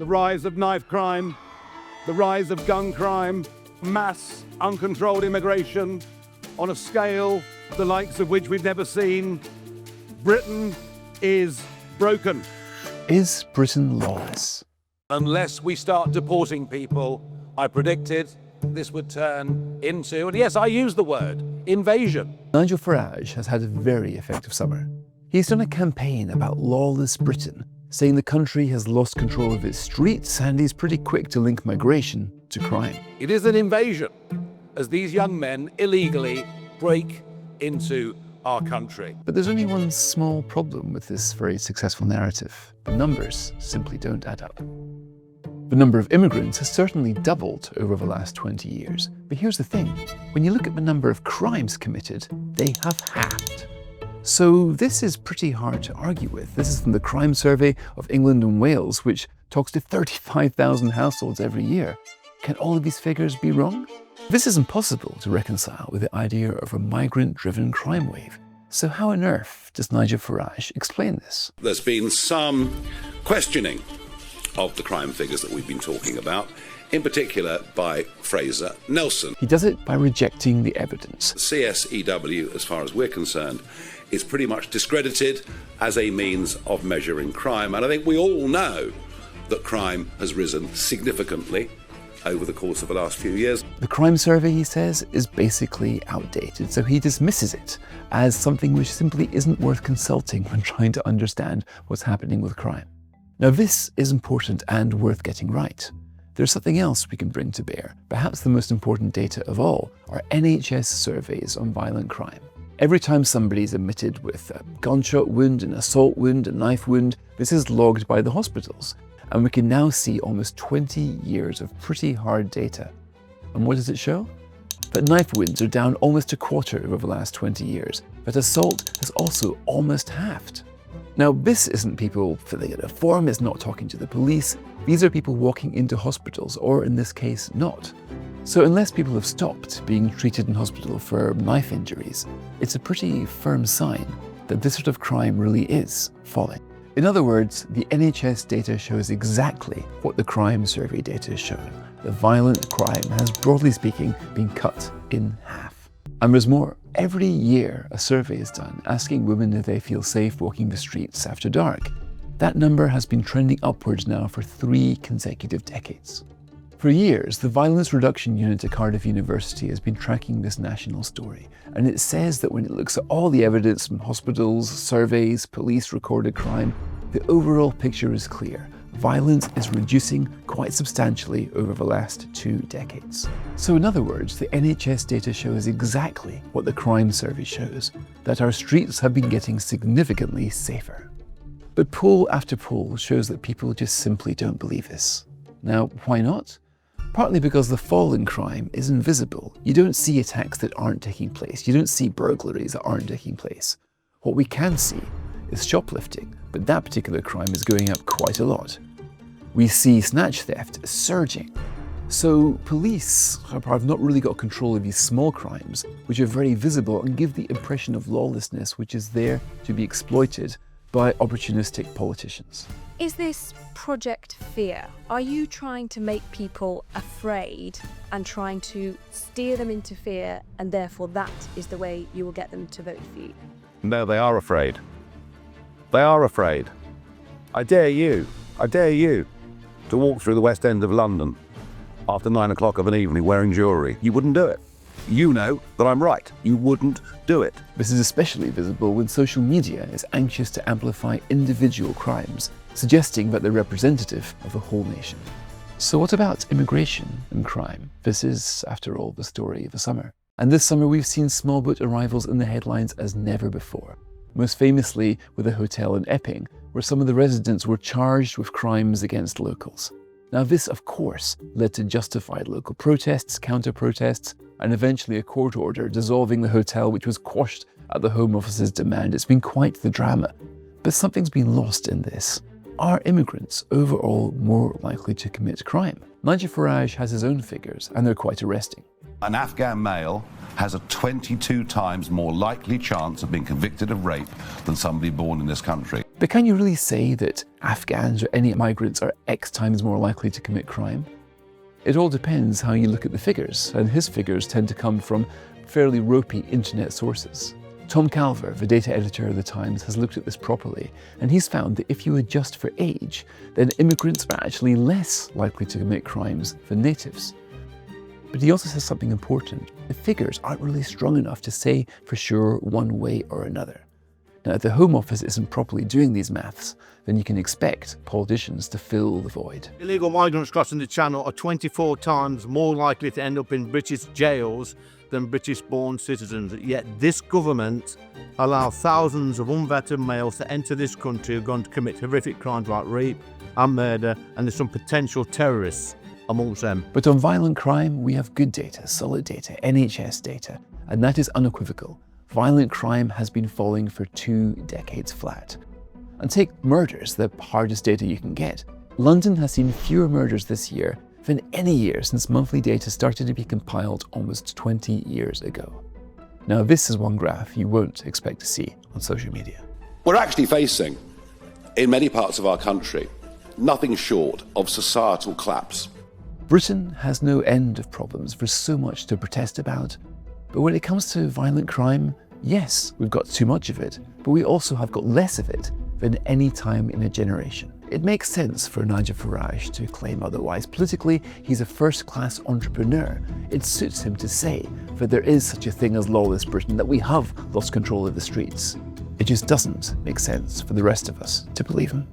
the rise of knife crime, the rise of gun crime, mass uncontrolled immigration on a scale the likes of which we've never seen. Britain is broken. Is Britain lawless? Unless we start deporting people, I predicted this would turn into, and yes, I use the word, invasion. Nigel Farage has had a very effective summer. He's done a campaign about lawless Britain, saying the country has lost control of its streets, and he's pretty quick to link migration to crime. It is an invasion, as these young men illegally break into our country. But there's only one small problem with this very successful narrative. The numbers simply don't add up. The number of immigrants has certainly doubled over the last 20 years. But here's the thing, when you look at the number of crimes committed, they have halved. So this is pretty hard to argue with. This is from the Crime Survey of England and Wales, which talks to 35,000 households every year. Can all of these figures be wrong? This is impossible to reconcile with the idea of a migrant-driven crime wave. So how on earth does Nigel Farage explain this? There's been some questioning of the crime figures that we've been talking about, in particular by Fraser Nelson. He does it by rejecting the evidence. CSEW, as far as we're concerned, is pretty much discredited as a means of measuring crime. And I think we all know that crime has risen significantly over the course of the last few years. The crime survey, he says, is basically outdated, so he dismisses it as something which simply isn't worth consulting when trying to understand what's happening with crime. Now, this is important and worth getting right. There's something else we can bring to bear. Perhaps the most important data of all are NHS surveys on violent crime. Every time somebody's admitted with a gunshot wound, an assault wound, a knife wound, this is logged by the hospitals. And we can now see almost 20 years of pretty hard data. And what does it show? That knife wounds are down almost a quarter over the last 20 years, but assault has also almost halved. Now, this isn't people filling out a form, it's not talking to the police. These are people walking into hospitals, or in this case, not. So unless people have stopped being treated in hospital for knife injuries, it's a pretty firm sign that this sort of crime really is falling. In other words, the NHS data shows exactly what the crime survey data is showing. The violent crime has, broadly speaking, been cut in half. And there's more. Every year, a survey is done asking women if they feel safe walking the streets after dark. That number has been trending upwards now for 3 consecutive decades. For years, the Violence Reduction Unit at Cardiff University has been tracking this national story, and it says that when it looks at all the evidence from hospitals, surveys, police recorded crime, the overall picture is clear. Violence is reducing quite substantially over the last 2 decades. So in other words, the NHS data shows exactly what the crime survey shows, that our streets have been getting significantly safer. But poll after poll shows that people just simply don't believe this. Now, why not? Partly because the fall in crime is invisible. You don't see attacks that aren't taking place. You don't see burglaries that aren't taking place. What we can see is shoplifting, but that particular crime is going up quite a lot. We see snatch theft surging. So police have not really got control of these small crimes, which are very visible and give the impression of lawlessness, which is there to be exploited by opportunistic politicians. Is this Project Fear? Are you trying to make people afraid and trying to steer them into fear, and therefore that is the way you will get them to vote for you? No, they are afraid. They are afraid. I dare you to walk through the West End of London after 9 o'clock of an evening wearing jewellery. You wouldn't do it. You know that I'm right. You wouldn't do it. This is especially visible when social media is anxious to amplify individual crimes, suggesting that they're representative of the whole nation. So what about immigration and crime? This is, after all, the story of the summer. And this summer we've seen small boat arrivals in the headlines as never before. Most famously with a hotel in Epping, where some of the residents were charged with crimes against locals. Now this, of course, led to justified local protests, counter-protests, and eventually a court order dissolving the hotel, which was quashed at the Home Office's demand. It's been quite the drama. But something's been lost in this. Are immigrants overall more likely to commit crime? Nigel Farage has his own figures, and they're quite arresting. An Afghan male has a 22 times more likely chance of being convicted of rape than somebody born in this country. But can you really say that Afghans or any migrants are X times more likely to commit crime? It all depends how you look at the figures, and his figures tend to come from fairly ropey internet sources. Tom Calver, the data editor of The Times, has looked at this properly, and he's found that if you adjust for age, then immigrants are actually less likely to commit crimes than natives. But he also says something important. The figures aren't really strong enough to say for sure one way or another. Now, if the Home Office isn't properly doing these maths, then you can expect politicians to fill the void. Illegal migrants crossing the Channel are 24 times more likely to end up in British jails than British-born citizens. Yet this government allows thousands of unvetted males to enter this country who are going to commit horrific crimes like rape and murder, and there's some potential terrorists amongst them. But on violent crime, we have good data, solid data, NHS data, and that is unequivocal. Violent crime has been falling for 2 decades flat. And take murders, the hardest data you can get. London has seen fewer murders this year than any year since monthly data started to be compiled almost 20 years ago. Now, this is one graph you won't expect to see on social media. We're actually facing, in many parts of our country, nothing short of societal collapse. Britain has no end of problems. There's so much to protest about. But when it comes to violent crime, yes, we've got too much of it, but we also have got less of it than any time in a generation. It makes sense for Nigel Farage to claim otherwise. Politically, he's a first-class entrepreneur. It suits him to say that there is such a thing as lawless Britain, that we have lost control of the streets. It just doesn't make sense for the rest of us to believe him.